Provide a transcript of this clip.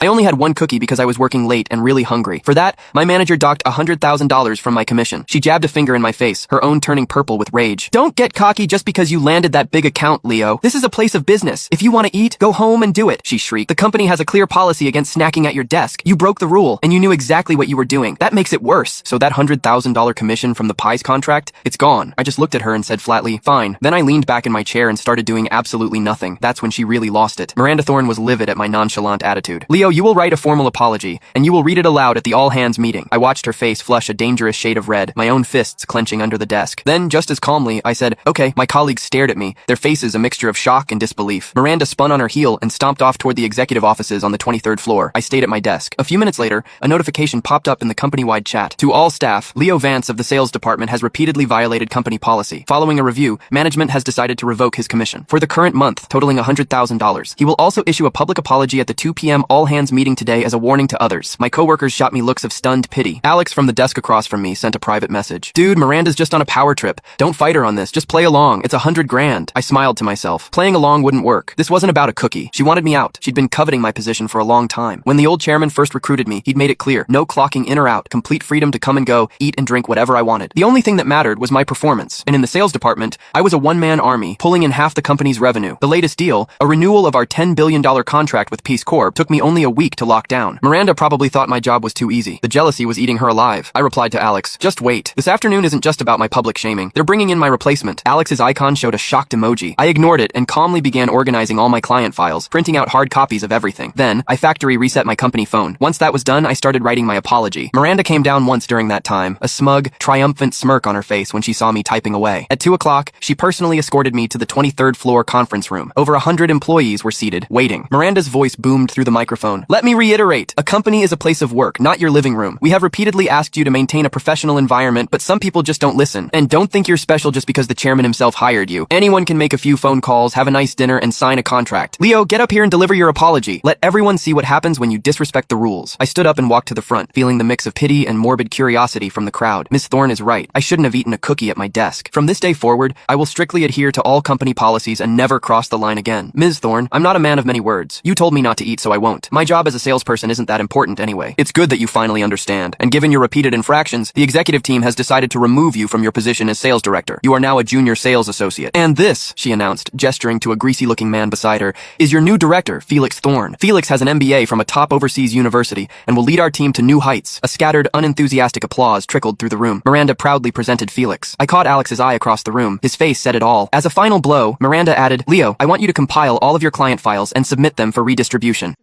I only had one cookie because I was working late and really hungry. For that, my manager docked $100,000 from my commission. She jabbed a finger in my face, her own turning purple with rage. Don't get cocky just because you landed that big account, Leo. This is a place of business. If you want to eat, go home and do it, she shrieked. The company has a clear policy against snacking at your desk. You broke the rule, and you knew exactly what you were doing. That makes it worse. So that $100,000 commission from the pies contract, it's gone. I just looked at her and said flatly, fine. Then I leaned back in my chair and started doing absolutely nothing. That's when she really lost it. Miranda Thorne was livid at my nonchalant attitude. Leo, you will write a formal apology, and you will read it aloud at the all-hands meeting. I watched her face flush a dangerous shade of red, my own fists clenching under the desk. Then, just as calmly, I said, okay. My colleagues stared at me, their faces a mixture of shock and disbelief. Miranda spun on her heel and stomped off toward the executive offices on the 23rd floor. I stayed at my desk. A few minutes later, a notification popped up in the company-wide chat. To all staff, Leo Vance of the sales department has repeatedly violated company policy. Following a review, management has decided to revoke his commission for the current month, totaling $100,000. He will also issue a public apology at the 2 p.m. all-hands meeting today as a warning to others. My coworkers shot me looks of stunned pity. Alex from the desk across from me sent a private message. Dude, Miranda's just on a power trip. Don't fight her on this. Just play along. It's $100,000. I smiled to myself. Playing along wouldn't work. This wasn't about a cookie. She wanted me out. She'd been coveting my position for a long time. When the old chairman first recruited me, he'd made it clear. No clocking in or out. Complete freedom to come and go, eat and drink whatever I wanted. The only thing that mattered was my performance. And in the sales department, I was a one-man army, pulling in half the company's revenue. The latest deal, a renewal of our $10 billion contract with Peace Corp, took me only a week to lock down. Miranda probably thought my job was too easy. The jealousy was eating her alive. I replied to Alex, just wait. This afternoon isn't just about my public shaming. They're bringing in my replacement. Alex's icon showed a shocked emoji. I ignored it and calmly began organizing all my client files, printing out hard copies of everything. Then, I factory reset my company phone. Once that was done, I started writing my apology. Miranda came down once during that time, a smug, triumphant smirk on her face when she saw me typing away. At 2 o'clock, she personally escorted me to the 23rd floor conference room. Over 100 employees were seated, waiting. Miranda's voice boomed through the microphone. Let me reiterate, a company is a place of work, not your living room. We have repeatedly asked you to maintain a professional environment, but some people just don't listen. And don't think you're special just because the chairman himself hired you. Anyone can make a few phone calls, have a nice dinner, and sign a contract. Leo, get up here and deliver your apology. Let everyone see what happens when you disrespect the rules. I stood up and walked to the front, feeling the mix of pity and morbid curiosity from the crowd. Miss Thorne is right. I shouldn't have eaten a cookie at my desk. From this day forward, I will strictly adhere to all company policies and never cross the line again. Ms. Thorne, I'm not a man of many words. You told me not to eat, so I won't. My job as a salesperson isn't that important anyway. It's good that you finally understand. And given your repeated infractions, the executive team has decided to remove you from your position as sales director. You are now a junior sales associate. And this, she announced, gesturing to a greasy-looking man beside her, is your new director, Felix Thorne. Felix has an MBA from a top overseas university and will lead our team to new heights. A scattered, unenthusiastic applause trickled through the room. Miranda proudly presented Felix. I caught Alex's eye across the room. His face said it all. As a final blow, Miranda added, Leo, I want you to compile all of your client files and submit them for redistribution.